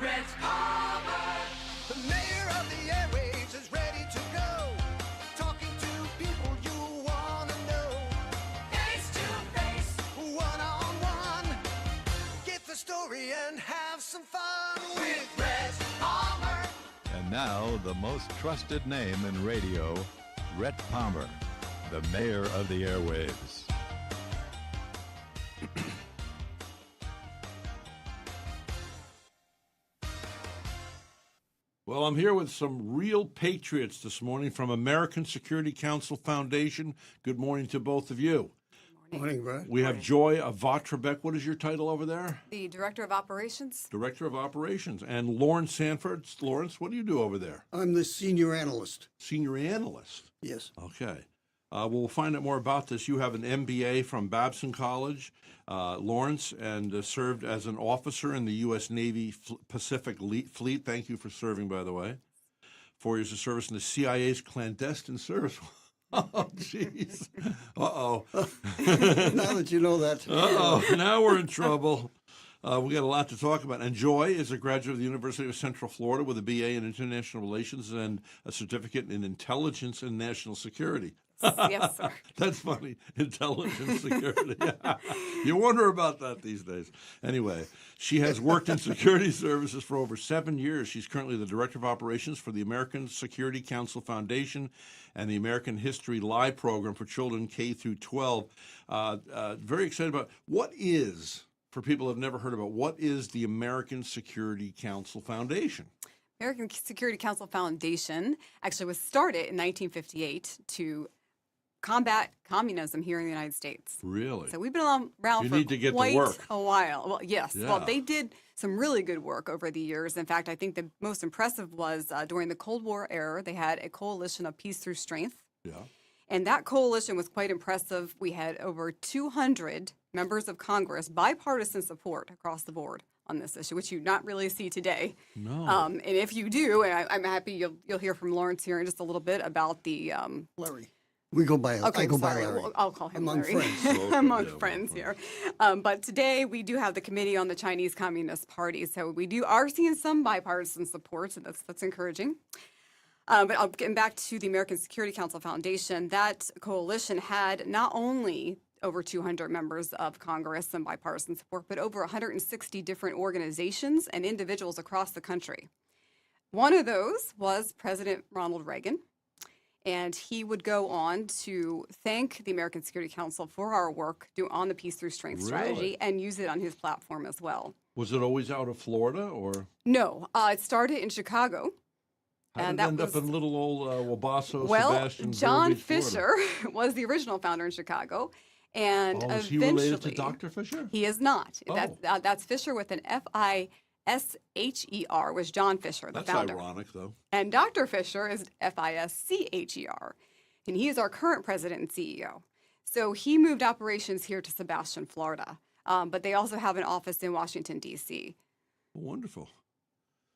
Rhett Palmer. The mayor of the airwaves is ready to go. Talking to people you want to know. Face to face. One-on-one. Get the story and have some fun With Rhett Palmer. And now, the most trusted name in radio, Rhett Palmer, the mayor of the airwaves. Well, I'm here with some real patriots this morning from American Security Council Foundation. Good morning to both of you. Morning, Brad. We have Joy Votrobek. What is your title over there? The Director of Operations. Director of Operations. And Laurence Sanford. Laurence, what do you do over there? I'm the senior analyst. Senior analyst. Yes. Okay. We'll find out more about this. You have an MBA from Babson College, Laurence, and served as an officer in the U.S. Navy Pacific Fleet. Thank you for serving, by the way. 4 years of service in the CIA's clandestine service. Oh, jeez. Uh-oh. Now that you know that. Uh-oh. Now we're in trouble. We got a lot to talk about. And Joy is a graduate of the University of Central Florida with a BA in International Relations and a certificate in Intelligence and National Security. Yes, sir. That's funny. Intelligence security. You wonder about that these days. Anyway, she has worked in security services for over 7 years. She's currently the Director of Operations for the American Security Council Foundation and the American History Live program for children K through 12. Very excited about what is, for people who have never heard about, what is the American Security Council Foundation? American Security Council Foundation actually was started in 1958 to combat communism here in the United States. Really? So we've been around You for need to get to quite work. a while. Well, yes. Yeah. Well, they did some really good work over the years. In fact, I think the most impressive was during the Cold War era, they had a coalition of peace through strength. Yeah. And that coalition was quite impressive. We had over 200 members of Congress, bipartisan support across the board on this issue, which you not really see today. No. And if you do, and I'm happy you'll hear from Laurence here in just a little bit about the. Larry. We go by. Okay, I go sorry. by Larry. Well, I'll call him Among Larry. friends. Among Yeah, friends well, here. But today we do have the Committee on the Chinese Communist Party, so we are seeing some bipartisan support, so that's encouraging. But I'll get back to the American Security Council Foundation. That coalition had not only over 200 members of Congress and bipartisan support, but over 160 different organizations and individuals across the country. One of those was President Ronald Reagan, and he would go on to thank the American Security Council for our work on the Peace Through Strength strategy Really? and use it on his platform as well. Was it always out of Florida, or No, it started in Chicago. how did And it that end up was- in little old Wabasso, Well, Sebastian, John Vero Beach, Fisher Florida? was the original founder in Chicago, and Oh, is he eventually related to Dr. Fisher? he is not. Oh. That's Fisher with an Fisher, was John Fisher, the That's founder. ironic, though. And Dr. Fisher is Fischer, and he is our current president and CEO. So he moved operations here to Sebastian, Florida, but they also have an office in Washington, D.C. Wonderful.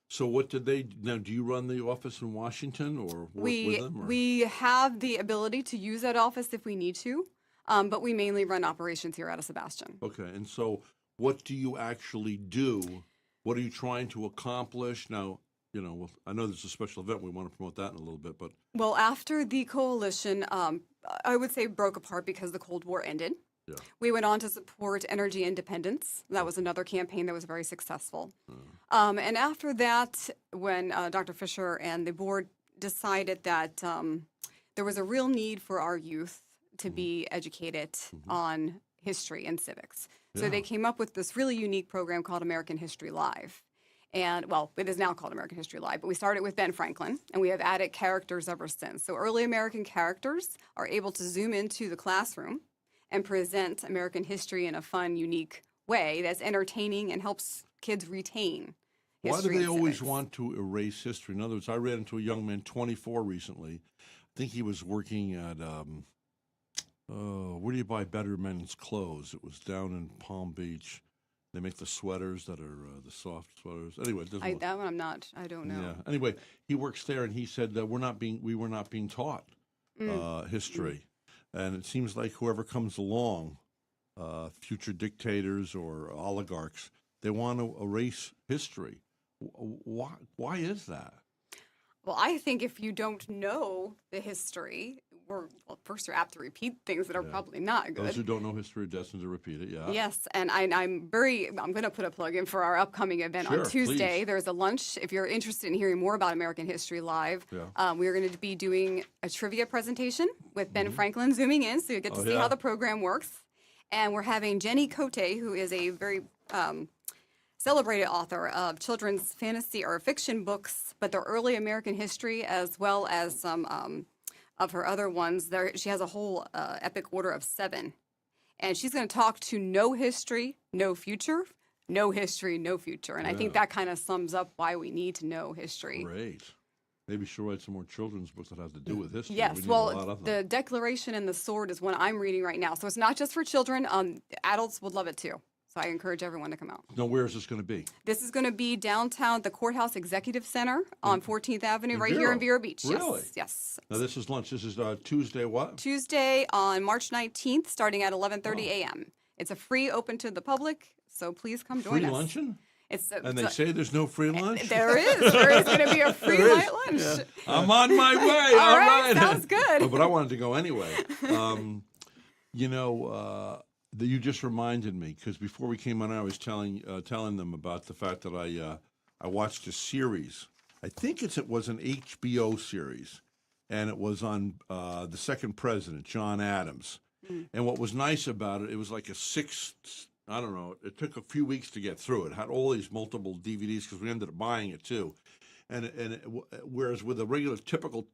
So what did they now? Do you run the office in Washington or work with them? Or? We have the ability to use that office if we need to, but we mainly run operations here out of Sebastian. Okay, and so what do you actually do? What are you trying to accomplish now? You know, well, I know there's a special event. We want to promote that in a little bit, but Well, after the coalition, I would say broke apart because the Cold War ended. yeah. We went on to support energy independence. That was another campaign that was very successful. And after that, when Dr. Fisher and the board decided that there was a real need for our youth to be educated on history and civics. So they came up with this really unique program called American History Live. And, well, it is now called American History Live, but we started with Ben Franklin, and we have added characters ever since. So early American characters are able to zoom into the classroom and present American history in a fun, unique way that's entertaining and helps kids retain Why do history they and always civics. want to erase history? In other words, I ran into a young man, 24 recently. I think he was working at, where do you buy better men's clothes? It was down in Palm Beach. They make the sweaters that are the soft sweaters. Anyway, it doesn't That one I don't know. Yeah. Anyway, he works there, and he said that we were not being taught history, and it seems like whoever comes along, future dictators or oligarchs, they want to erase history. Why is that? Well, I think if you don't know the history, first you're apt to repeat things that are probably not Those who good. don't know history are destined to repeat it. Yeah. Yes, and I'm going to put a plug in for our upcoming event Sure, on Tuesday. please. There's a lunch. If you're interested in hearing more about American history live, Yeah. we're going to be doing a trivia presentation with Ben Franklin zooming in, so you get to Oh, see yeah. how the program works. And we're having Jenny Cote, who is a very celebrated author of children's fantasy or fiction books, but they're early American history as well as some of her other ones. She has a whole epic order of 7. And she's going to talk to no history, no future, no history, no future. And I think that kind of sums up why we need to know history. Great. Maybe she'll write some more children's books that have to do with history. Yes, We need a lot well, of them. the Declaration and the Sword is one I'm reading right now. So it's not just for children. Adults would love it too. So I encourage everyone to come out. Now, where is this going to be? This is going to be downtown, the Courthouse Executive Center on 14th Avenue, right here Vero? in Vero Beach. Really? Yes, yes. Now, this is lunch. This is Tuesday what? Tuesday on March 19th, starting at 11:30 a.m. It's a free, open to the public, so please come join Free us. luncheon? And And they say there's no free lunch? there is going to be a free light lunch. I'm on my way. All All right, right. sounds good. Oh, but I wanted to go anyway. You just reminded me, because before we came on, I was telling them about the fact that I watched a series. I think it was an HBO series, and it was on the second president, John Adams. And what was nice about it, it was like I don't know, it took a few weeks to get through. It had all these multiple DVDs because we ended up buying it too. Whereas with a regular, typical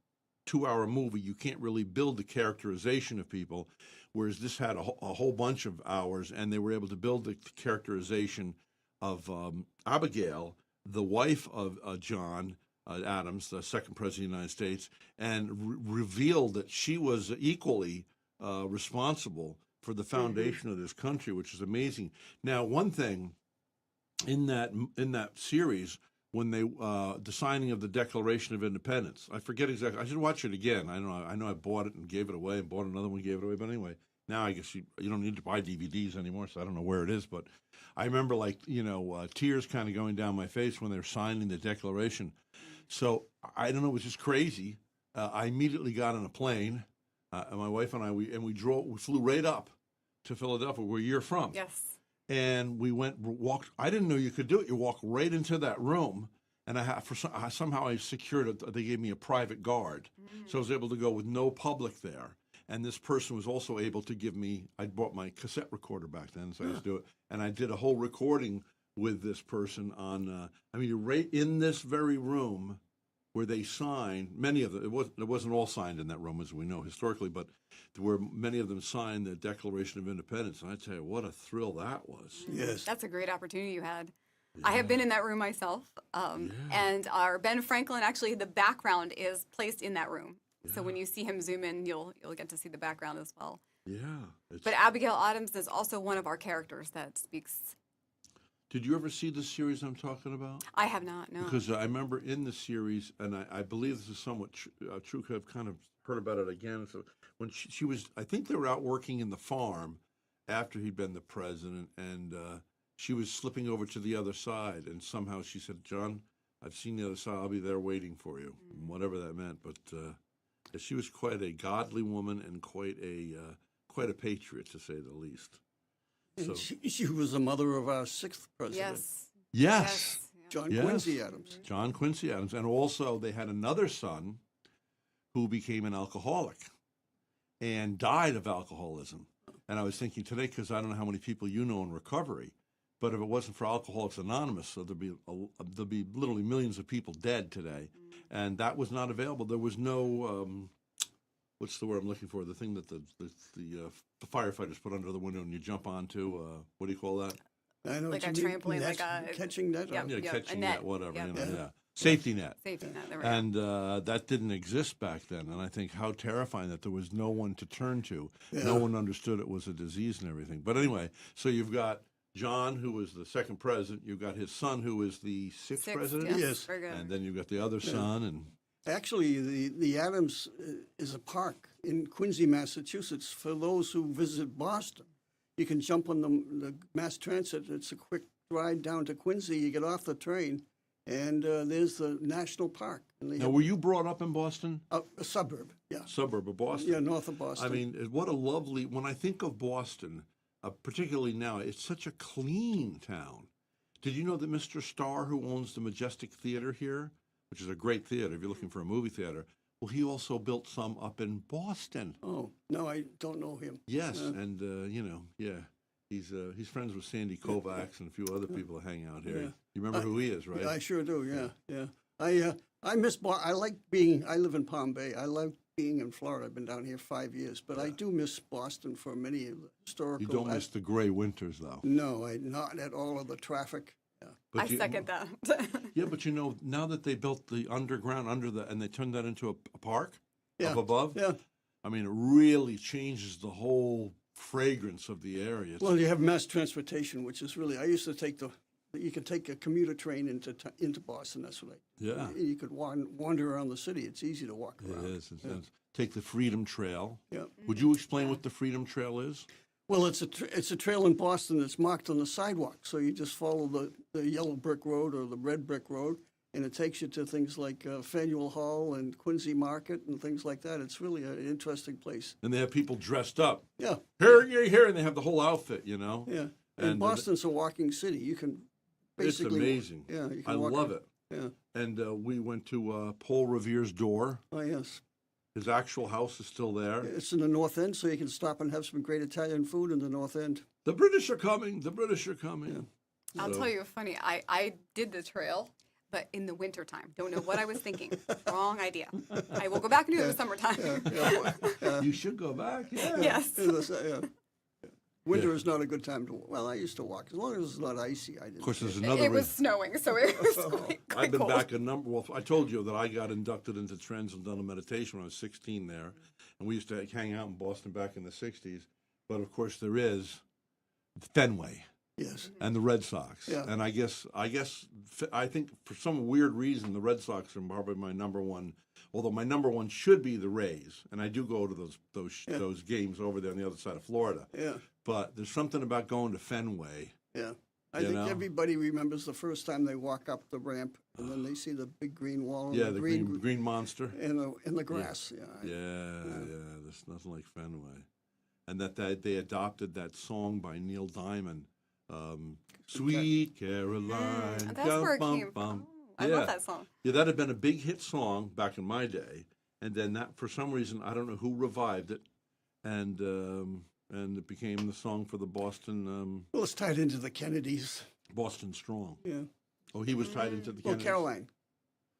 2-hour movie, you can't really build the characterization of people, whereas this had a whole bunch of hours, and they were able to build the characterization of Abigail, the wife of John Adams, the second president of the United States, and revealed that she was equally responsible for the foundation of this country, which is amazing. Now, one thing in that series, when the signing of the Declaration of Independence, I forget exactly. I should watch it again. I know I bought it and gave it away, and bought another one, gave it away. But anyway, now I guess you don't need to buy DVDs anymore, so I don't know where it is. But I remember tears kind of going down my face when they were signing the Declaration. So I don't know, it was just crazy. I immediately got on a plane, and my wife and I we flew right up to Philadelphia, where you're from. Yes. And we walked. I didn't know you could do it. You walk right into that room, and somehow I secured it. They gave me a private guard, so I was able to go with no public there. And this person was also able to give me. I bought my cassette recorder back then, so I used to do it. And I did a whole recording with this person on. You're right in this very room where they signed. Many of them. It wasn't all signed in that room, as we know historically, but where many of them signed the Declaration of Independence. And I tell you, what a thrill that was. Yes. That's a great opportunity you had. I have been in that room myself, and our Ben Franklin, actually, the background is placed in that room. So when you see him zoom in, you'll get to see the background as well. Yeah. But Abigail Adams is also one of our characters that speaks. Did you ever see the series I'm talking about? I have not, no. Because I remember in the series, and I believe this is somewhat true, because I've kind of heard about it again. So when she was, I think they were out working in the farm after he'd been the president, and she was slipping over to the other side, and somehow she said, "John, I've seen the other side. I'll be there waiting for you," whatever that meant. But she was quite a godly woman and quite a patriot, to say the least. And So she was the mother of our 6th president, Yes. yes. John Yes. Quincy Adams. John Quincy Adams. And also they had another son who became an alcoholic and died of alcoholism. And I was thinking today, because I don't know how many people you know in recovery, but if it wasn't for Alcoholics Anonymous, so there'd be literally millions of people dead today. And that was not available. There was no, what's the word I'm looking for? The thing that the firefighters put under the window and you jump onto, what do you call that? I know Like what a you mean. trampoline, like Nets, a- catching net. Yep. Yeah, a catching net. net, whatever. Yep. Yeah. Safety net. Safety net, there we go. And that didn't exist back then. And I think how terrifying that there was no one to turn to. No one understood it was a disease and everything. But anyway, so you've got John, who was the second president. You've got his son, who is the sixth president. Yes. Very good. And then you've got the other son. And Actually, the Adams is a park in Quincy, Massachusetts, for those who visit Boston. You can jump on the mass transit. It's a quick ride down to Quincy. You get off the train, And there's the national park. And they Now, have were you brought up in Boston? a suburb, yeah. Suburb of Boston? Yeah, north of Boston. I mean, what a lovely, when I think of Boston, particularly now, it's such a clean town. Did you know that Mr. Starr, who owns the Majestic Theater here, which is a great theater if you're looking for a movie theater, well, he also built some up in Boston. Oh, no, I don't know him. Yes, and, he's friends with Sandy Kovacs and a few other people that hang out here. Yeah. You remember who he is, right? Yeah, I sure do, yeah. I miss I live in Palm Bay. I like being in Florida. I've been down here 5 years, but I do miss Boston for many of the historical. You don't miss the gray winters, though. No, not at all of the traffic. Yeah. I second that. Yeah, but now that they built the underground and they turned that into a park Yeah. up above, Yeah. I mean, it really changes the whole fragrance of the area. Well, you have mass transportation, which is really. I used to take you can take a commuter train into Boston. That's what Yeah. You could wander around the city. It's easy to walk It around. is. Take the Freedom Trail. Yeah. Would you explain what the Freedom Trail is? Well, it's a trail in Boston that's marked on the sidewalk. So you just follow the yellow brick road or the red brick road, and it takes you to things like Faneuil Hall and Quincy Market and things like that. It's really an interesting place. And they have people dressed up. Yeah, Here, and they have the whole outfit, yeah. And And Boston's a walking city. You can It's basically. amazing. Yeah, you can I walk love around. it. Yeah. And we went to Paul Revere's door. Oh yes. His actual house is still there. It's in the North End, so you can stop and have some great Italian food in the North End. The British are coming. The British are coming. I'll So- tell you funny. I did the trail, but in the wintertime. Don't know what I was thinking. Wrong idea. I will go back and do it in the summertime. You should go back. Yeah. Yes. Yeah. Winter is not a good time to walk. Well, I used to walk. As long as it's not icy, I didn't. Of course, there's It another. was snowing, so it was quite I've been cold. back a number. Well, I told you that I got inducted into Transcendental Meditation when I was 16 there, and we used to hang out in Boston back in the 60s. But of course, there is Fenway Yes. and the Red Sox, Yeah. and I think for some weird reason the Red Sox are probably my number one. Although my number one should be the Rays, and I do go to those games over there on the other side of Florida. Yeah. But there's something about going to Fenway. Yeah. I You think know? everybody remembers the first time they walk up the ramp and then they see the big green wall and Yeah, the the green, green monster. and the grass. Yeah. Yeah. There's nothing like Fenway. And that they adopted that song by Neil Diamond, Sweet Caroline. That's where it bum, came bum. from. I love that song. Yeah, that had been a big hit song back in my day. And then that, for some reason, I don't know who revived it. And it became the song for the Boston Well, it's tied into the Kennedys. Boston Strong. Yeah. Oh, he was tied into the Well, Kennedys. Caroline.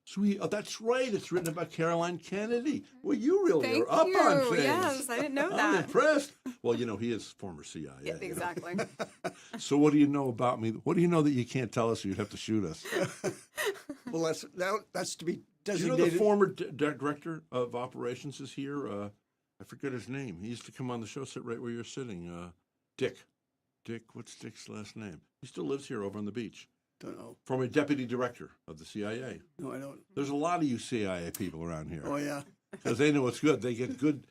Sweet. Oh, that's right. It's written about Caroline Kennedy. Well, you really Thank are up you. on things. Yes, I didn't know I'm that. impressed. Well, he is former CIA. Yeah, you know. exactly. So what do you know about me? What do you know that you can't tell us or you'd have to shoot us? Well, that's to be Do you designated. know the former director of operations is here? I forget his name. He used to come on the show, sit right where you're sitting. Dick. What's Dick's last name? He still lives here over on the beach. Don't know. Former deputy director of the CIA. No, I don't. There's a lot of you CIA people around here Oh yeah. because they know what's good. They get good.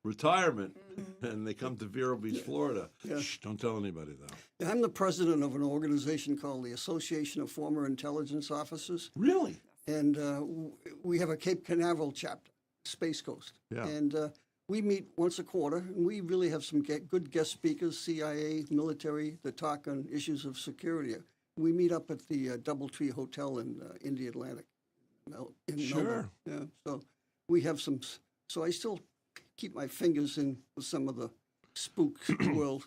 Retirement, and they come to Vero Beach, Florida. Yeah. Shh, don't tell anybody though. I'm the president of an organization called the Association of Former Intelligence Officers, Really? and we have a Cape Canaveral chapter, Space Coast. Yeah. And we meet once a quarter, and we really have some good guest speakers, CIA, military, that talk on issues of security. We meet up at the Doubletree Hotel in the Atlantic. In Sure. Melbourne. Yeah. So we have some. So I still keep my fingers in with some of the spook world.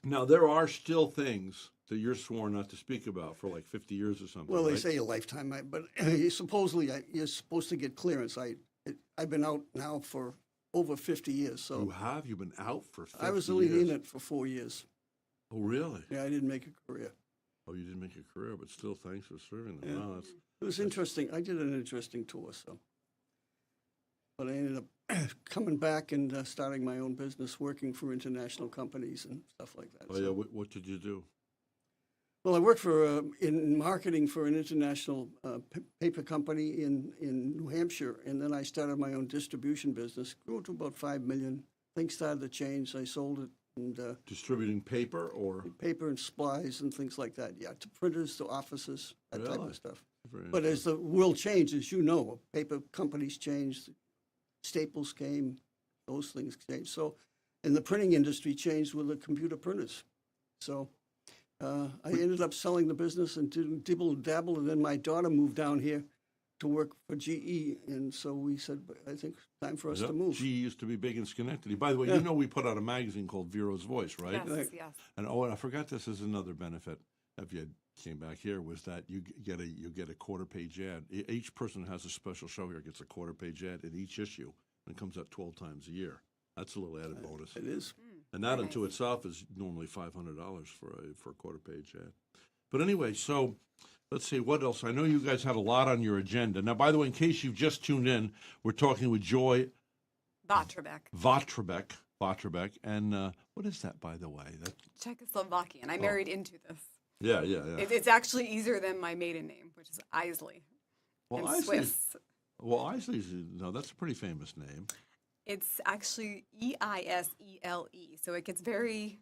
Now there are still things that you're sworn not to speak about for like 50 years or something. Well, they right? say a lifetime, but supposedly you're supposed to get clearance. I've been out now for over 50 years, so You have? You've been out for 50 I was only years. in it for 4 years. Oh, really? Yeah, I didn't make a career. Oh, you didn't make a career, but still, thanks for serving them. Yeah. Wow, that's, It was interesting. I did an interesting tour, so. But I ended up coming back and starting my own business, working for international companies and stuff like that. oh, So- yeah. What did you do? Well, I worked for in marketing for an international paper company in New Hampshire, and then I started my own distribution business. Grew to about $5 million. Things started to change. I sold it and Distributing paper or paper and supplies and things like that. Yeah, to printers, to offices, that type Really? of stuff. Very But as the world changed, as you know, paper companies changed, staples came, those things changed. So, and the printing industry changed with the computer printers. So I ended up selling the business and did dibble dabble, and then my daughter moved down here to work for GE, and so we said, I think time for us to move. She used to be big in Schenectady. By the way, you know we put out a magazine called Vero's Voice, right? Yes, Right. yes. And and I forgot this is another benefit. If you came back here, was that you get a quarter-page ad. Each person who has a special show here gets a quarter-page ad in each issue, and it comes out 12 times a year. That's a little added bonus. It is. And that unto itself is normally $500 for a quarter-page ad. But anyway, so let's see, what else? I know you guys had a lot on your agenda. Now, by the way, in case you've just tuned in, we're talking with Joy Votrobek. And what is that, by the way? Czechoslovakian. I married into this. Yeah. It's actually easier than my maiden name, which is Isley. Well, and Swiss. Isley's, no, that's a pretty famous name. It's actually Iesele, so it gets very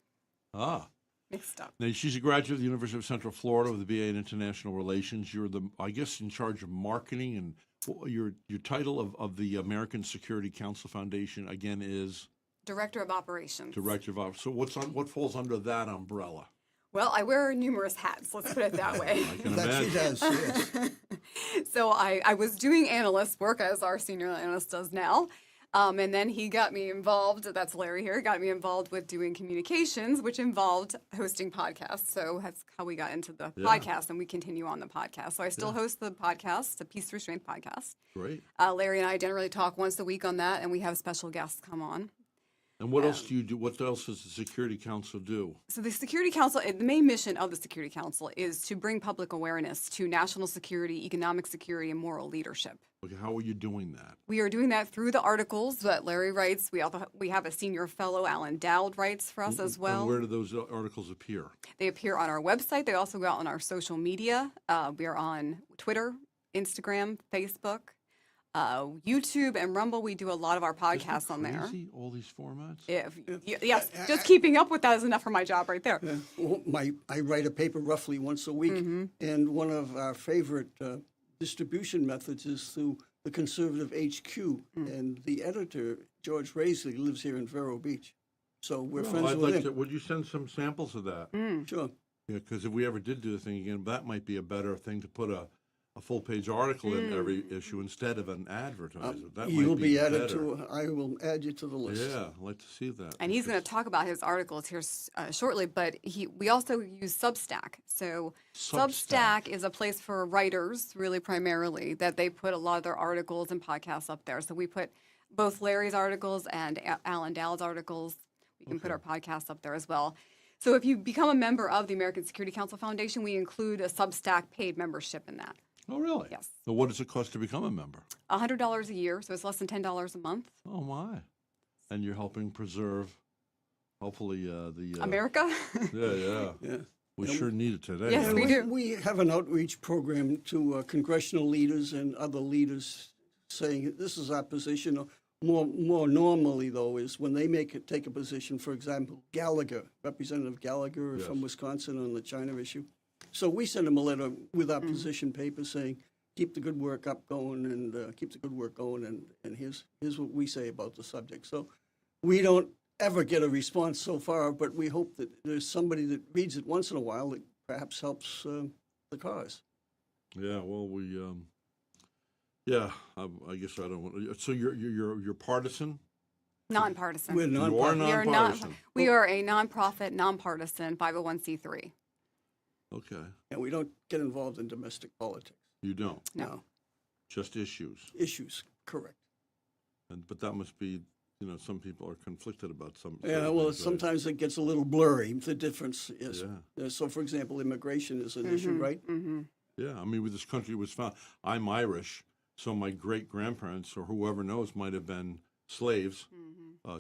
mixed up. Now, she's a graduate of the University of Central Florida with a BA in International Relations. You're I guess, in charge of marketing, and your title of the American Security Council Foundation, again, is? Director of Operations. Director of Operations. So what falls under that umbrella? Well, I wear numerous hats, let's put it that way. I can That she imagine. does, yes. So I was doing analyst work, as our senior analyst does now. And then he got me involved, that's Larry here, got me involved with doing communications, which involved hosting podcasts. So that's how we got into the podcast, and we continue on the podcast. So I still host the podcast, the Peace Through Strength podcast. Great. Larry and I generally talk once a week on that, and we have special guests come on. And what else do you do? What else does the Security Council do? So the Security Council, the main mission of the Security Council is to bring public awareness to national security, economic security, and moral leadership. Okay, how are you doing that? We are doing that through the articles that Larry writes. We have a senior fellow, Alan Dowd, writes for us as well. And where do those articles appear? They appear on our website. They also go out on our social media. We are on Twitter, Instagram, Facebook, YouTube, and Rumble. We do a lot of our podcasts on there. Crazy, all these formats? Yes, just keeping up with that is enough for my job right there. Well, I write a paper roughly once a week, and one of our favorite distribution methods is through the Conservative HQ, and the editor, George Raisley, lives here in Vero Beach. So we're friends with him. Would you send some samples of that? Sure. Yeah, because if we ever did do the thing again, that might be a better thing to put a full-page article in every issue instead of an advertisement. That You'll might be better. added to. I will add you to the list. Yeah, I'd like to see that. And he's going to talk about his articles here shortly, but we also use Substack. So Substack is a place for writers, really primarily, that they put a lot of their articles and podcasts up there. So we put both Larry's articles and Alan Dowd's articles. We can put our podcasts up there as well. So if you become a member of the American Security Council Foundation, we include a Substack paid membership in that. Oh, really? Yes. So what does it cost to become a member? $100 a year, so it's less than $10 a month. Oh, my. And you're helping preserve, hopefully, the... America? Yeah. We sure need it today. Yes, don't we do. We have an outreach program to congressional leaders and other leaders saying this is our position. More normally, though, is when they take a position, for example, Representative Gallagher from Wisconsin on the China issue. So we send them a letter with our position paper saying, keep the good work going, and here's what we say about the subject. So we don't ever get a response so far, but we hope that there's somebody that reads it once in a while that perhaps helps the cause. Yeah, well, I guess I don't want. So you're partisan. Nonpartisan. We're You are nonprofit. We are a nonprofit, nonpartisan 501c3. Okay, And we don't get involved in domestic politics. you don't. No. Just issues. Issues, correct. But that must be, some people are conflicted about some. Yeah, certain well, things, right? sometimes it gets a little blurry, the difference is. Yeah. So, for example, immigration is an issue, right? Yeah, I mean, when this country was found, I'm Irish, so my great-grandparents or whoever knows might have been slaves,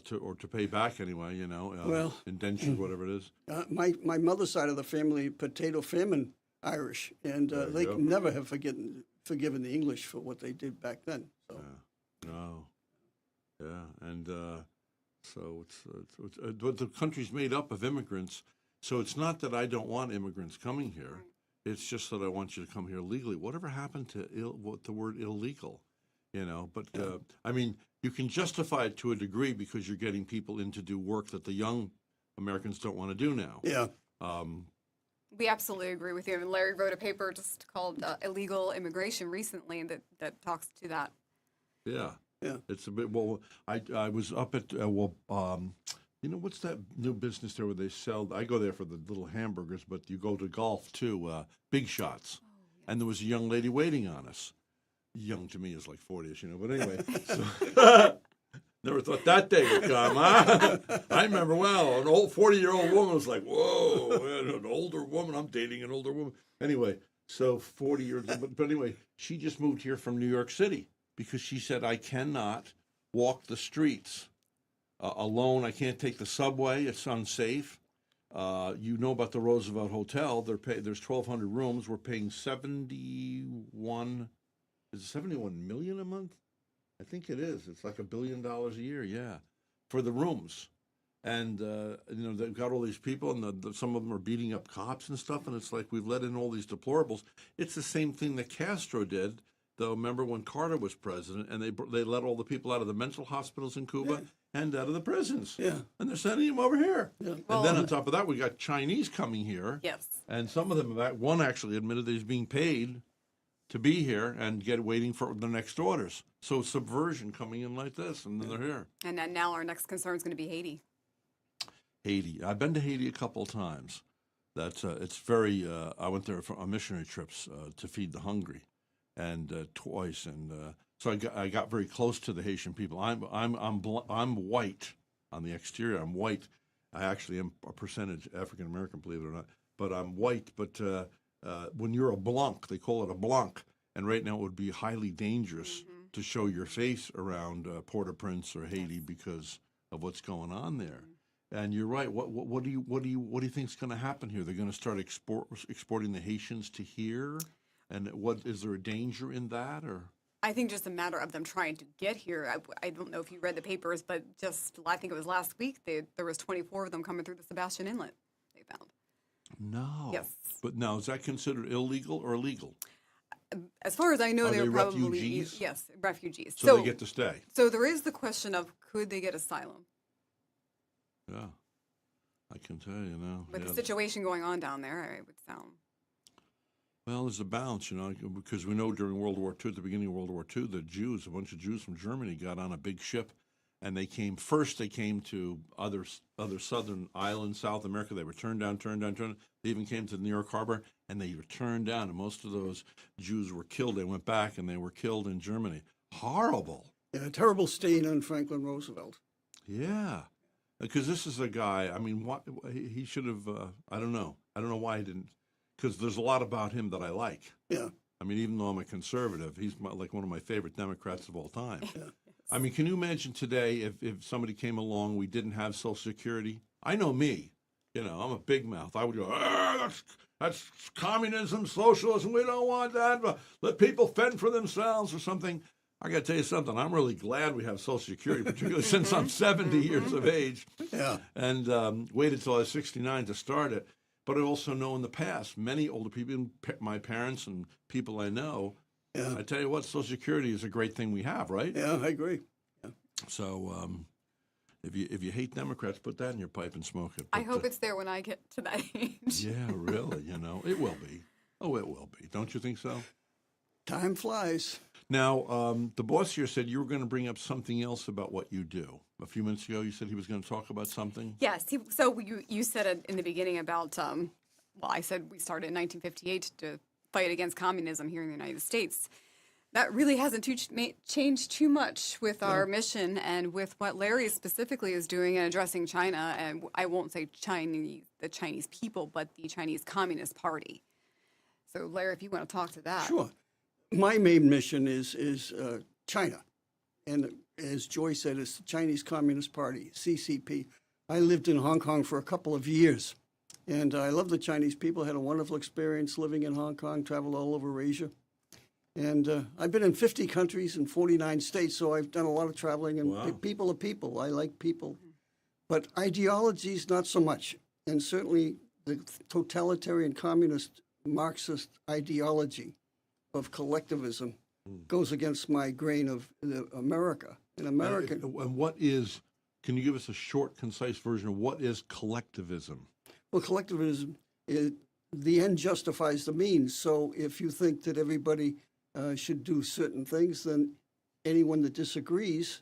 to pay back anyway, Well, indentured, whatever it is. My mother's side of the family, potato famine Irish, and they go. can never have forgiven the English for what they did back then. So. No. Yeah, and So but the country's made up of immigrants. So it's not that I don't want immigrants coming here. It's just that I want you to come here legally. Whatever happened to the word illegal? You know, but I mean, you can justify it to a degree because you're getting people in to do work that the young Americans don't want to do now. Yeah. We absolutely agree with you. And Larry wrote a paper just called Illegal Immigration recently that talks to that. Yeah. Yeah. It's a bit, well, I was up at, you know, what's that new business there where they sell, I go there for the little hamburgers, but you go to golf too, Big Shots. And there was a young lady waiting on us. Young to me is like 40ish, you know, but anyway. So, never thought that day would come, huh? I remember well, an old 40-year-old woman was like, whoa, an older woman, I'm dating an older woman. Anyway, so 40 years, but anyway, she just moved here from New York City because she said, I cannot walk the streets alone. I can't take the subway. It's unsafe. You know about the Roosevelt Hotel. There's 1,200 rooms. We're paying $71 million a month? I think it is. It's like $1 billion a year, yeah, for the rooms. And, you know, they've got all these people, and some of them are beating up cops and stuff, and it's like we've let in all these deplorables. It's the same thing that Castro did, though. Remember when Carter was president, and they let all the people out of the mental hospitals in Cuba and out of the prisons. Yeah. And they're sending them over here. Yeah. And then on top of that, we got Chinese coming here. Yes. And some of them, one actually admitted that he's being paid to be here and waiting for the next orders. So subversion coming in like this, and then they're here. And then now our next concern is going to be Haiti. Haiti. I've been to Haiti a couple of times. That's it's very. I went there on missionary trips to feed the hungry, and twice. And so I got very close to the Haitian people. I'm white on the exterior. I'm white. I actually am a percentage African American, believe it or not. But I'm white. But when you're a blanc, they call it a blanc. And right now it would be highly dangerous to show your face around Port-au-Prince or Haiti because of what's going on there. And you're right. What do you think is going to happen here? They're going to start exporting the Haitians to here, and what is there a danger in that, or? I think just a matter of them trying to get here. I don't know if you read the papers, but just I think it was last week there was 24 of them coming through the Sebastian Inlet. They found. No. Yes. But now is that considered illegal or legal? As far as I know, Are they're they probably refugees? yes, refugees. So they get to stay. So there is the question of could they get asylum? Yeah, I can tell you now. With the situation going on down there, it would sound. Well, there's a balance, you know, because we know during World War II, at the beginning of World War II, the Jews, a bunch of Jews from Germany got on a big ship, and they came to other southern islands, South America. They were turned down. They even came to New York Harbor, and they were turned down, and most of those Jews were killed. They went back, and they were killed in Germany. Horrible. Yeah, a terrible stain on Franklin Roosevelt. Yeah. Because this is a guy, I mean, he should have, I don't know why he didn't, because there's a lot about him that I like. Yeah. I mean, even though I'm a conservative, he's like one of my favorite Democrats of all time. Yeah. I mean, can you imagine today if somebody came along, we didn't have Social Security? I know me, you know, I'm a big mouth. I would go, that's communism, socialism, we don't want that. Let people fend for themselves or something. I got to tell you something. I'm really glad we have Social Security, particularly since I'm 70 years of age. Yeah. And waited till I was 69 to start it. But I also know in the past, many older people, my parents and people I know, I tell you what, Social Security is a great thing we have, right? Yeah, I agree. Yeah. So if you hate Democrats, put that in your pipe and smoke it. I hope it's there when I get to that age. Yeah, really, you know. It will be. Oh, it will be. Don't you think so? Time flies. Now, the boss here said you were going to bring up something else about what you do. A few minutes ago, you said he was going to talk about something. Yes. So you said it in the beginning about, well, I said we started in 1958 to fight against communism here in the United States. That really hasn't changed too much with our mission and with what Larry specifically is doing in addressing China. And I won't say the Chinese people, but the Chinese Communist Party. So, Larry, if you want to talk to that. Sure. My main mission is China. And as Joy said, it's the Chinese Communist Party, CCP. I lived in Hong Kong for a couple of years. And I love the Chinese people. Had a wonderful experience living in Hong Kong, traveled all over Asia. And I've been in 50 countries and 49 states, so I've done a lot of traveling. And people are people. I like people. But ideologies, not so much. And certainly the totalitarian communist Marxist ideology of collectivism goes against my grain of America. In America, And what is, can you give us a short, concise version of what is collectivism? well, collectivism, the end justifies the means. So if you think that everybody should do certain things, then anyone that disagrees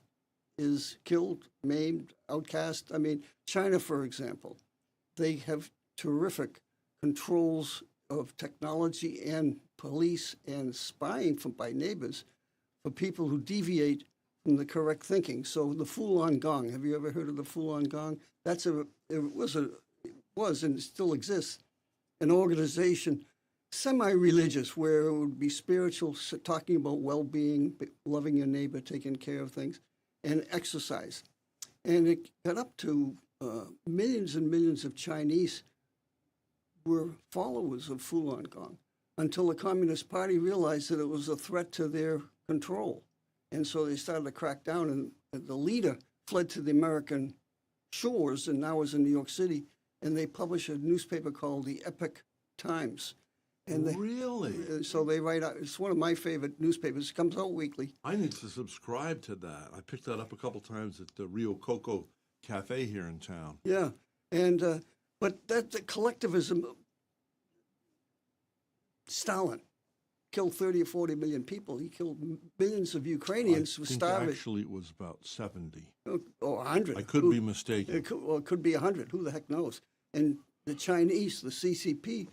is killed, maimed, outcast. I mean, China, for example, they have terrific controls of technology and police and spying by neighbors for people who deviate from the correct thinking. So the Falun Gong, have you ever heard of the Falun Gong? It was and it still exists, an organization, semi-religious, where it would be spiritual, talking about well-being, loving your neighbor, taking care of things, and exercise. And it got up to millions and millions of Chinese were followers of Falun Gong until the Communist Party realized that it was a threat to their control. And so they started to crack down, and the leader fled to the American shores and now is in New York City, and they publish a newspaper called the Epoch Times. And Really? so they write out, it's one of my favorite newspapers. It comes out weekly. I need to subscribe to that. I picked that up a couple times at the Rio Coco Cafe here in town. Yeah. And, but that the collectivism, Stalin killed 30 or 40 million people. He killed millions of Ukrainians who I were think starving. actually it was about 70. Or 100. I could be mistaken. It could be 100. Who the heck knows? And the Chinese, the CCP,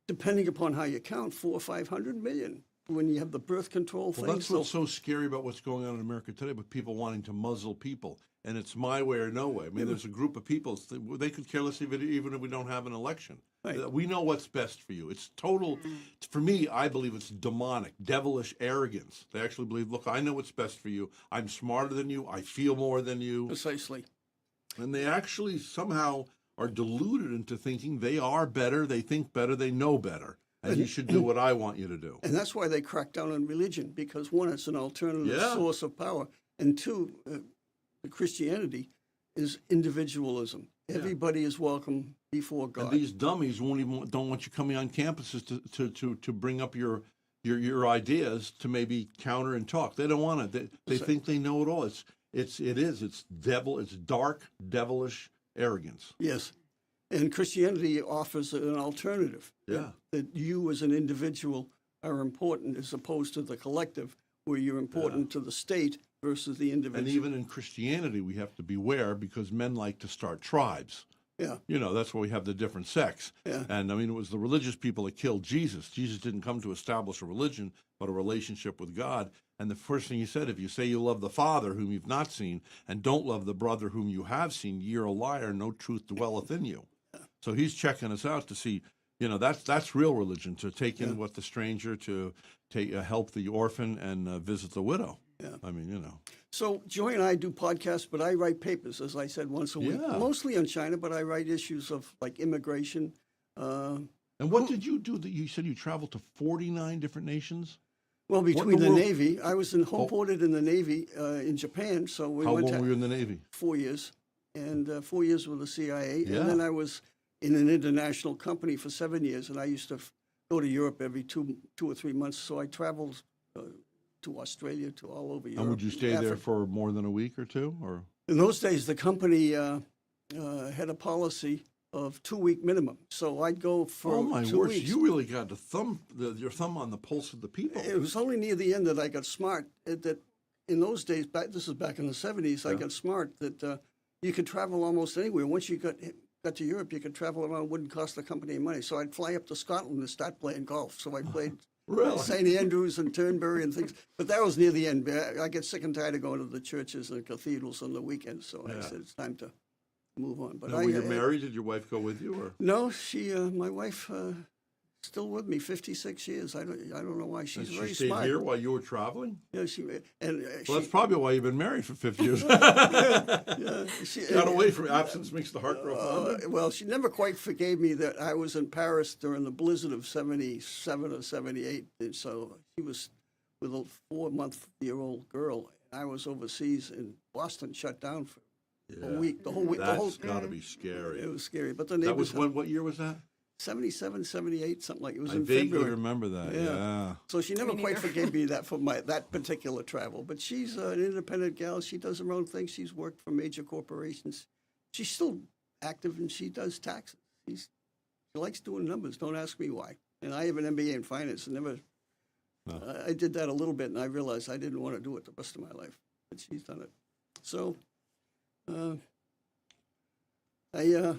depending upon how you count, 400 or 500 million. When you have the birth control thing. Well, that's what's so scary about what's going on in America today, with people wanting to muzzle people. And it's my way or no way. I mean, there's a group of people, they could care less even if we don't have an election. Right. We know what's best for you. It's total, for me, I believe it's demonic, devilish arrogance. They actually believe, look, I know what's best for you. I'm smarter than you. I feel more than you. Precisely. And they actually somehow are deluded into thinking they are better, they think better, they know better. And you should do what I want you to do. And that's why they crack down on religion, because one, it's an alternative Yeah. source of power. And two, Christianity is individualism. Everybody is welcome before God. And these dummies don't want you coming on campuses to bring up your ideas to maybe counter and talk. They don't want it. They think they know it all. It's dark, devilish arrogance. Yes. And Christianity offers an alternative. Yeah. That you as an individual are important as opposed to the collective, where you're important to the state versus the individual. And even in Christianity, we have to beware because men like to start tribes. Yeah. You know, that's why we have the different sects. Yeah. And I mean, it was the religious people that killed Jesus. Jesus didn't come to establish a religion, but a relationship with God. And the first thing he said, if you say you love the Father whom you've not seen and don't love the brother whom you have seen, you're a liar, no truth dwelleth in you. So he's checking us out to see, you know, that's real religion, to take in what the stranger, to help the orphan and visit the widow. Yeah. I mean, you know. So Joy and I do podcasts, but I write papers, as I said, once a week, Yeah. mostly on China, but I write issues of like immigration. And what did you do? That you said you traveled to 49 different nations? Well, in between the the world? Navy, I was homeported in the Navy in Japan, so we How went long were you in the Navy? 4 years, and 4 years with the CIA, Yeah. and then I was in an international company for 7 years, and I used to go to Europe every two or 3 months, so I traveled to Australia, to all over Europe. And would you stay there Africa. for more than a week or two? Or In those days, the company had a policy of 2-week minimum, so I'd go for oh my 2 word! weeks. You really got your thumb on the pulse of the people. It was only near the end that I got smart. That in those days, this is back in the 70s, I got smart that you could travel almost anywhere. Once you got to Europe, you could travel around. It wouldn't cost the company any money. So I'd fly up to Scotland to start playing golf. So I played Really? St. Andrews and Turnberry and things. But that was near the end. I get sick and tired of going to the churches and cathedrals on the weekends. So I said it's time to move on. But Now, were you married? Did your wife go with you? Or? No, my wife, still with me, 56 years. I don't know why. She's And very she stayed smart. here while you were traveling? Yeah, she Well, that's probably why you've been married for 50 years. she Got away from absence makes the heart grow fonder. well, she never quite forgave me that I was in Paris during the blizzard of 77 or 78. And so she was with a 4-month-year-old girl. And I was overseas, and Boston shut down for a week. The whole week. The whole. That's got to be scary. It was scary. But the That neighbors. was what year was that? 77, 78, something like it was I in vaguely February. remember that. Yeah. So she never Me quite neither. forgave me for that particular travel. But she's an independent gal. She does her own thing. She's worked for major corporations. She's still active and she does taxes. She likes doing numbers. Don't ask me why. And I have an MBA in finance. And never. I did that a little bit, and I realized I didn't want to do it the rest of my life. But she's done it. So I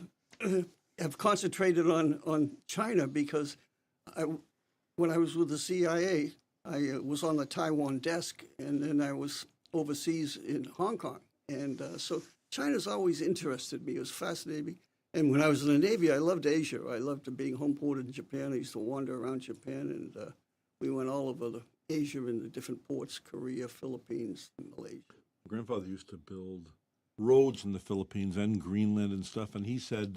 have concentrated on China because when I was with the CIA, I was on the Taiwan desk, and then I was overseas in Hong Kong. And so China's always interested me. It was fascinating. And when I was in the Navy, I loved Asia. I loved being home ported in Japan. I used to wander around Japan, and we went all over Asia in the different ports, Korea, Philippines, and Malaysia. My grandfather used to build roads in the Philippines and Greenland and stuff, and he said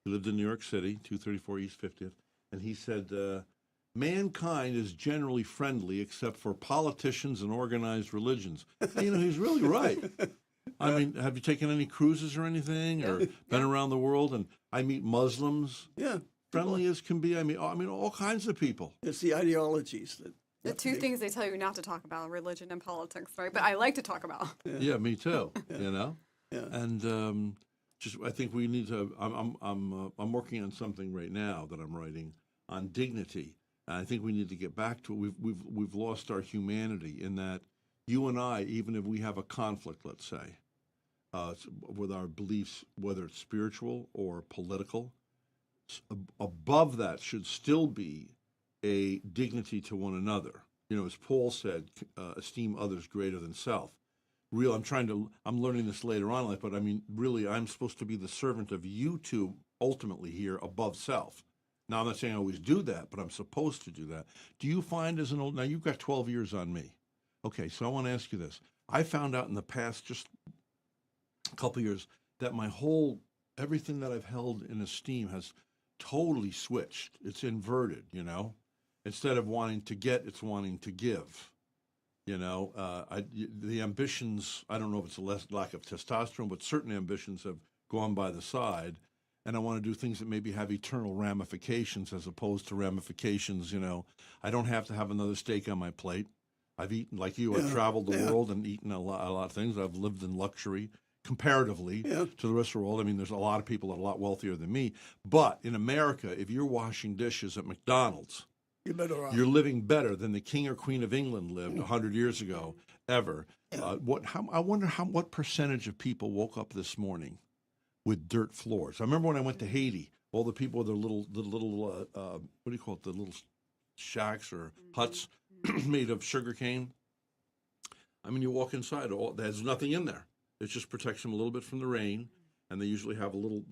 he lived in New York City, 234 East 50th, and he said mankind is generally friendly except for politicians and organized religions. And, he's really right. I mean, have you taken any cruises or anything, or been around the world? And I meet Muslims, Yeah. friendly as can be. I mean, all kinds of people. It's the ideologies that. The two things they tell you not to talk about: religion and politics, right? But I like to talk about. Yeah, me too. Yeah. And just I think we need to. I'm working on something right now that I'm writing on dignity. And I think we need to get back to it. We've lost our humanity in that you and I, even if we have a conflict, let's say, with our beliefs, whether it's spiritual or political, above that should still be a dignity to one another. As Paul said, esteem others greater than self. I'm learning this later on in life, but I mean, really, I'm supposed to be the servant of you two ultimately here above self. Now, I'm not saying I always do that, but I'm supposed to do that. Do you find now you've got 12 years on me. Okay, so I want to ask you this. I found out in the past, just a couple of years, that everything that I've held in esteem has totally switched. It's inverted, Instead of wanting to get, it's wanting to give. The ambitions, I don't know if it's a lack of testosterone, but certain ambitions have gone by the side. And I want to do things that maybe have eternal ramifications as opposed to ramifications, I don't have to have another steak on my plate. I've eaten, like you, I've traveled the world and eaten a lot of things. I've lived in luxury comparatively to the rest of the world. I mean, there's a lot of people that are a lot wealthier than me. But in America, if you're washing dishes at McDonald's, You're better off. you're living better than the King or Queen of England lived 100 years ago, ever. I wonder what percentage of people woke up this morning with dirt floors. I remember when I went to Haiti, all the people with their little what do you call it, the little shacks or huts made of sugar cane. I mean, you walk inside, there's nothing in there. It just protects them a little bit from the rain, and they usually have a little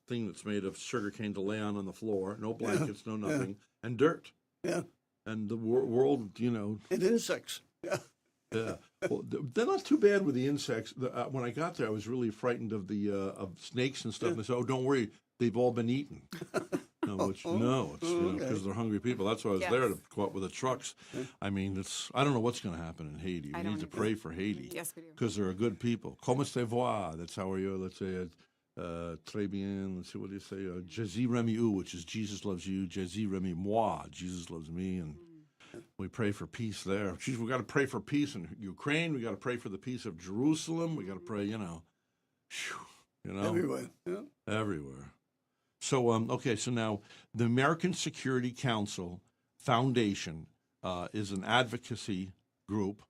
thing that's made of sugar cane to lay on the floor. No blankets, no nothing, and dirt. Yeah. And the world, And insects. Yeah. Yeah, well, they're not too bad with the insects. When I got there, I was really frightened of the of snakes and stuff. And they said, "Oh, don't worry, they've all been eaten." It's because they're hungry people. That's why I was there to go out with the trucks. I mean, I don't know what's going to happen in Haiti. We need to pray for Haiti. Yes, we do. Because they're a good people. Comment ça va? That's how are you? Let's say, très bien. Let's see, what do you say? Jésus remi ou, which is Jesus loves you. Jésus remi moi, Jesus loves me, and. We pray for peace there. Geez, we got to pray for peace in Ukraine. We got to pray for the peace of Jerusalem. We got to pray, Everywhere. Yeah. everywhere. So, okay. So now, the American Security Council Foundation is an advocacy group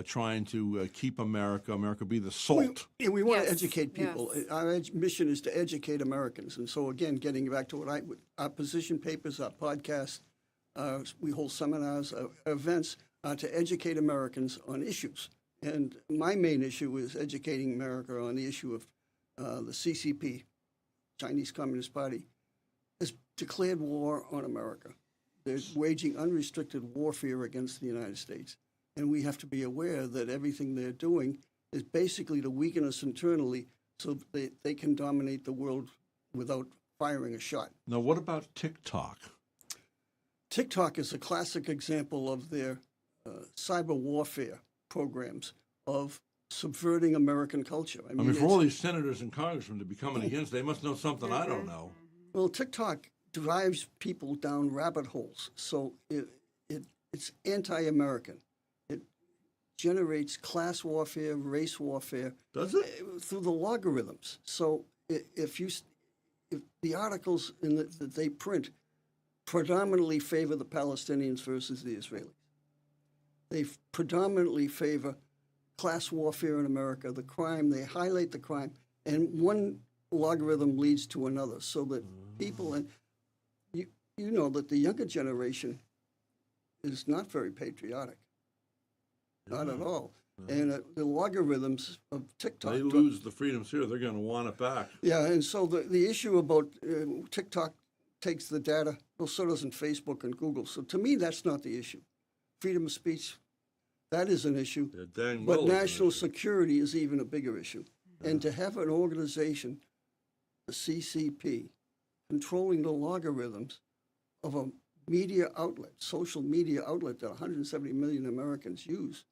trying to keep America be the salt. We want to Yes, educate people. yes. Our mission is to educate Americans. And so, again, getting back to our position papers, our podcasts, we hold seminars, events to educate Americans on issues. And my main issue is educating America on the issue of the CCP, Chinese Communist Party, has declared war on America. They're waging unrestricted warfare against the United States. And we have to be aware that everything they're doing is basically to weaken us internally so they can dominate the world without firing a shot. Now, what about TikTok? TikTok is a classic example of their cyber warfare programs of subverting American culture. I mean, for all these senators and congressmen to be coming against, they must know something I don't know. Well, TikTok drives people down rabbit holes, so it's anti-American. It generates class warfare, race warfare. Does it? Through the logarithms. So if the articles that they print predominantly favor the Palestinians versus the Israelis, they predominantly favor class warfare in America, the crime, they highlight the crime, and one logarithm leads to another, so that people, and you know that the younger generation is not very patriotic, not at all. And the logarithms of TikTok. They lose the freedoms here, they're going to want it back. Yeah, and so the issue about TikTok takes the data, well, so doesn't Facebook and Google. So to me, that's not the issue. Freedom of speech, that is an issue. Yeah, dang But well it's an national issue. security is even a bigger issue. And to have an organization, the CCP, controlling the logarithms of a media outlet, social media outlet that 170 million Americans use,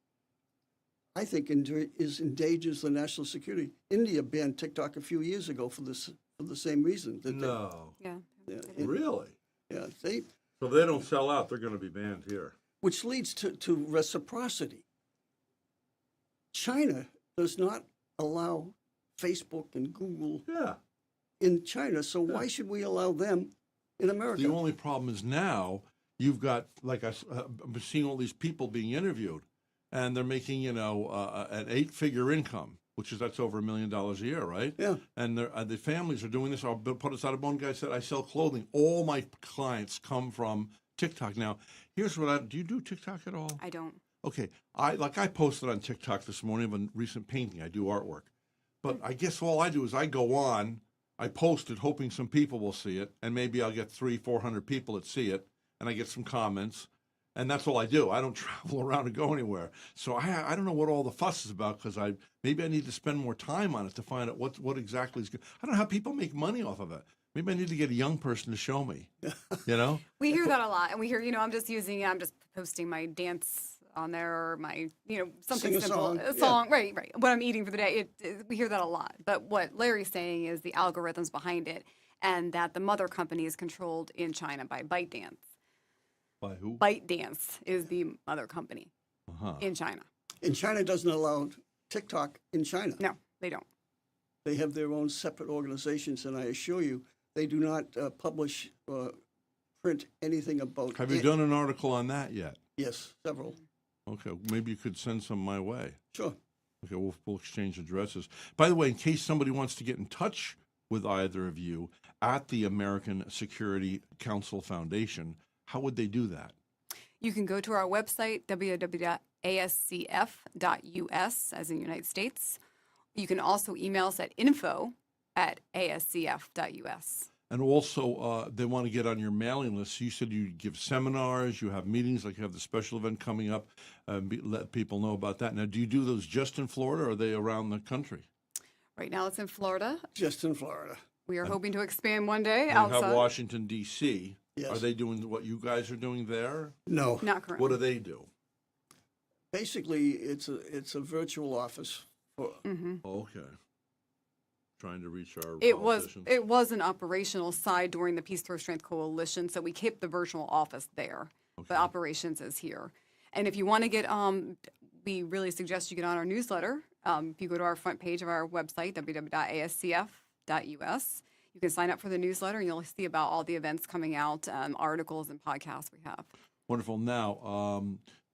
I think endangers the national security. India banned TikTok a few years ago for the same reason. No. Yeah. Really? So So if they don't sell out, they're going to be banned here. which leads to reciprocity. China does not allow Facebook and Google Yeah. in China, so why should we allow them in America? The only problem is now you've got, like I'm seeing all these people being interviewed, and they're making, an 8-figure income, that's over $1 million a year, right? Yeah. And the families are doing this. I'll put us out of one guy said, I sell clothing. All my clients come from TikTok. Now, here's what do you do TikTok at all? I don't. Okay, I posted on TikTok this morning of a recent painting. I do artwork, but I guess all I do is I go on, I post it, hoping some people will see it, and maybe I'll get 300-400 people that see it, and I get some comments, and that's all I do. I don't travel around and go anywhere, so I don't know what all the fuss is about because maybe I need to spend more time on it to find out what exactly is good. I don't know how people make money off of it. Maybe I need to get a young person to show me. We hear that a lot, and we hear, I'm just posting my dance on there, or my, something Sing a simple, song. song, right, what I'm eating for the day. We hear that a lot. But what Larry's saying is the algorithms behind it, and that the mother company is controlled in China by ByteDance. By who? ByteDance is the mother company in China. And China doesn't allow TikTok in China. No, they don't. They have their own separate organizations, and I assure you, they do not publish or print anything about Have you done an article on that yet? Yes, several. Okay, maybe you could send some my way. Sure. Okay, we'll exchange addresses. By the way, in case somebody wants to get in touch with either of you at the American Security Council Foundation, how would they do that? You can go to our website, www.ascf.us, as in United States. You can also email us at info@ascf.us. And also, they want to get on your mailing list. You said you give seminars, you have meetings, like you have the special event coming up, let people know about that. Now, do you do those just in Florida, or are they around the country? Right now it's in Florida. Just in Florida. We are hoping to expand one day You outside. have Washington, D.C. Yes. Are they doing what you guys are doing there? No. Not currently. What do they do? Basically, it's a virtual office. Okay. Trying to reach our It politicians. was an operational side during the Peace Through Strength Coalition, so we kept the virtual office there. But operations is here. And if you want to get, we really suggest you get on our newsletter. If you go to our front page of our website, www.ascf.us, you can sign up for the newsletter, and you'll see about all the events coming out, articles and podcasts we have. Wonderful. Now,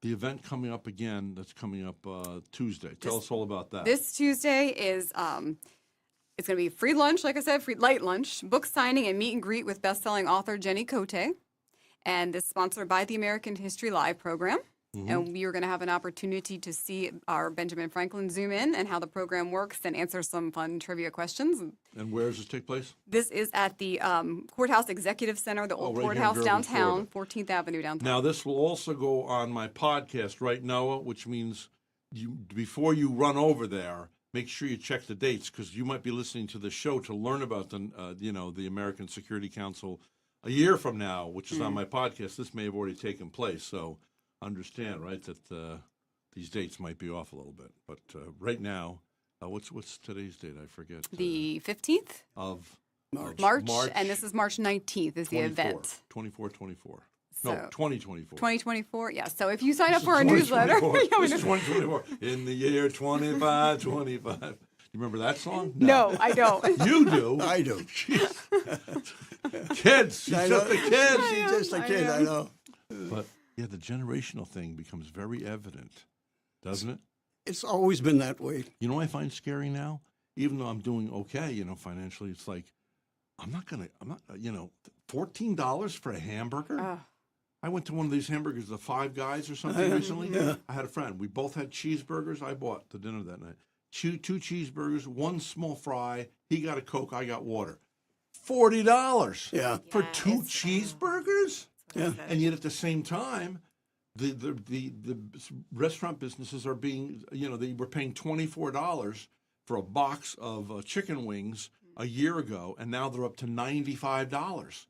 the event coming up again, that's coming up Tuesday. Tell us all about that. This Tuesday is it's going to be free lunch, like I said, free light lunch, book signing, and meet and greet with best-selling author Jenny Cote. And this is sponsored by the American History Live program. And we are going to have an opportunity to see our Benjamin Franklin zoom in and how the program works and answer some fun trivia questions. And where does this take place? This is at the Courthouse Executive Center, the old right here in courthouse Durban, downtown, Florida. 14th Avenue downtown. Now, this will also go on my podcast, right, Noah? Which means before you run over there, make sure you check the dates, because you might be listening to the show to learn about the American Security Council a year from now, which is on my podcast. This may have already taken place, so understand, right, that these dates might be off a little bit. But right now, what's today's date? I forget. The 15th? Of March, and this is March 19th is the event. 24. So, No, 2024. 2024, yeah. So if you sign up for our newsletter. 2024. This is 2024. In the year 2525. You remember that song? No, I don't. You do? I do. Kids. She's I just know. a kid. She's just a kid, I know. But, yeah, the generational thing becomes very evident, doesn't it? It's always been that way. You know what I find scary now? Even though I'm doing okay, financially, it's like, I'm not, $14 for a hamburger? I went to one of these hamburgers, the Five Guys or something recently. Yeah. I had a friend. We both had cheeseburgers. I bought the dinner that night. Two cheeseburgers, one small fry. He got a Coke. I got water. $40 Yeah. for Yeah, two it's, cheeseburgers? Yeah. And yet at the same time, the restaurant businesses are being, they were paying $24 for a box of chicken wings a year ago, and now they're up to $95.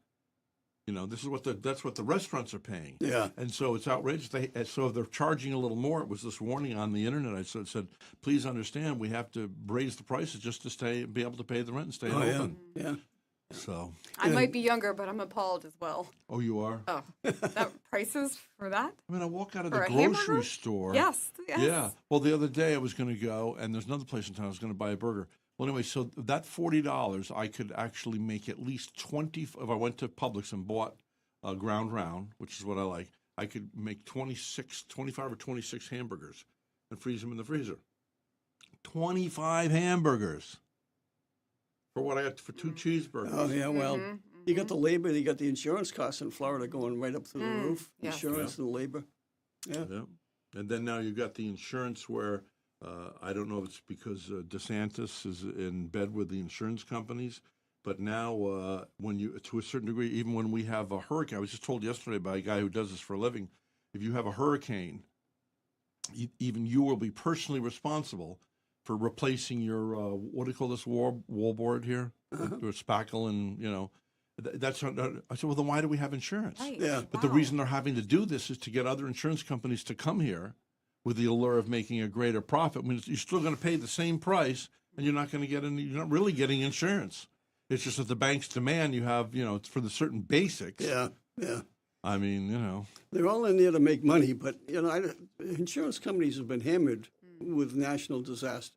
This is that's what the restaurants are paying. Yeah. And so it's outrageous. So they're charging a little more. It was this warning on the internet. I said, please understand, we have to raise the prices just to be able to pay the rent and stay open. Yeah. So. I might be younger, but I'm appalled as well. Oh, you are? Oh, that prices for that? I mean, I walk out of For the a grocery hamburger? store. Yes. Yeah. Well, the other day I was going to go, and there's another place in town I was going to buy a burger. Well, anyway, so that $40, I could actually make at least 20. If I went to Publix and bought a ground round, which is what I like, I could make 25 or 26 hamburgers and freeze them in the freezer. 25 hamburgers for what I got for two cheeseburgers. Oh, yeah, well, you got the labor, you got the insurance costs in Florida going right up through the roof. yes. Insurance and labor. Yeah. Yeah. And then now you got the insurance where I don't know if it's because DeSantis is in bed with the insurance companies, but now when you, to a certain degree, even when we have a hurricane, I was just told yesterday by a guy who does this for a living, if you have a hurricane, even you will be personally responsible for replacing your, what do you call this wall board here? Your spackle and, that's not, I said, well, then why do we have insurance? Right. Yeah. But the reason they're having to do this is to get other insurance companies to come here with the allure of making a greater profit. I mean, you're still going to pay the same price, and you're not going to get any. You're not really getting insurance. It's just that the banks demand you have, it's for the certain basics. Yeah. Yeah. I mean, They're all in there to make money, but, insurance companies have been hammered with national disasters.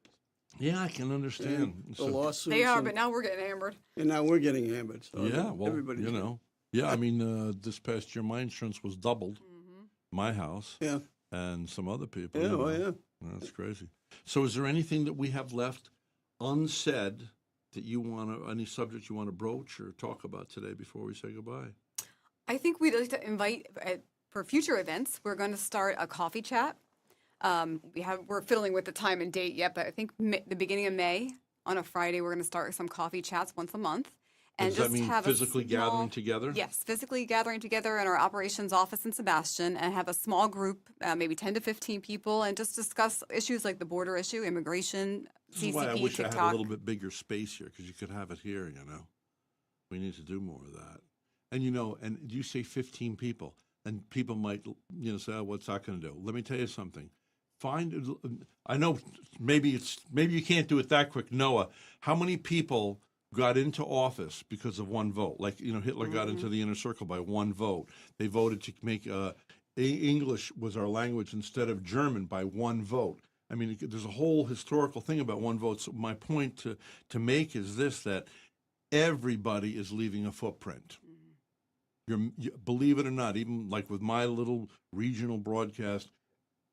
yeah, I can understand. The So- lawsuits. They are, and, but now we're getting hammered. and now we're getting hammered. So yeah, well, everybody's yeah. I mean, this past year, my insurance was doubled. My house. Yeah. And some other people. Yeah, you know. oh, yeah. That's crazy. So is there anything that we have left unsaid that you want to, any subject you want to broach or talk about today before we say goodbye? I think we'd like to invite, for future events, we're going to start a coffee chat. We're fiddling with the time and date yet, but I think the beginning of May, on a Friday, we're going to start some coffee chats once a month. And Does just that mean have physically a small, gathering together? Yes, physically gathering together in our operations office in Sebastian and have a small group, maybe 10 to 15 people, and just discuss issues like the border issue, immigration, This is why I CCP, wish I TikTok. had a little bit bigger space here because you could have it here, We need to do more of that. And, and you say 15 people, and people might, say, oh, what's that going to do? Let me tell you something. I know maybe you can't do it that quick. Noah, how many people got into office because of one vote? Like, Hitler got into the inner circle by one vote. They voted to make English was our language instead of German by one vote. I mean, there's a whole historical thing about one vote. So my point to make is this, that everybody is leaving a footprint. Believe it or not, even like with my little regional broadcast,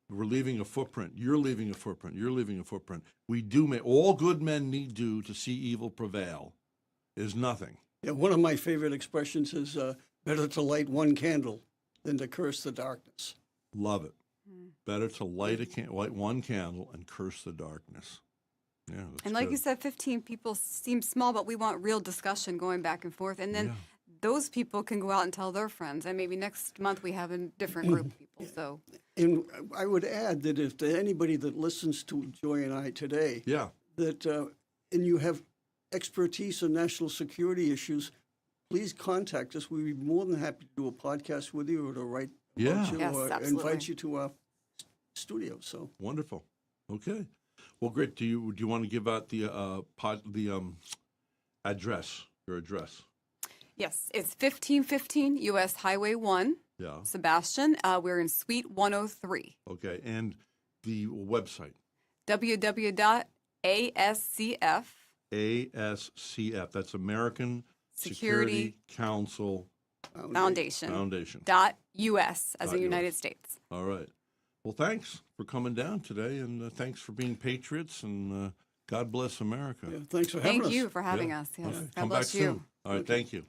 we're leaving a footprint. You're leaving a footprint. You're leaving a footprint. We do make all good men need do to see evil prevail is nothing. Yeah, one of my favorite expressions is better to light one candle than to curse the darkness. Love it. Better to light one candle and curse the darkness. Yeah, that's And like good. you said, 15 people seem small, but we want real discussion going back and forth. And then those people can go out and tell their friends. And maybe next month we have a different group of people. So And I would add that if there's anybody that listens to Joy and I today, that and you have expertise in national security issues, please contact us. We'd be more than happy to do a podcast with you or to write about you Yes, or absolutely. invite you to our studio. So Wonderful. Okay. Well, great. Do you want to give out the address? Your address? Yes, it's 1515 U.S. Highway 1, Yeah. Sebastian. We're in Suite 103. Okay. And the website? www.ascf ASCF. That's American Security Council Foundation. Foundation. .us as in .us. United States. All right. Well, thanks for coming down today, and thanks for being patriots, and God bless America. yeah, thanks for having us. Thank you for having Yeah. us. Yes. Okay. God Come bless back you. soon. All right. Thank you.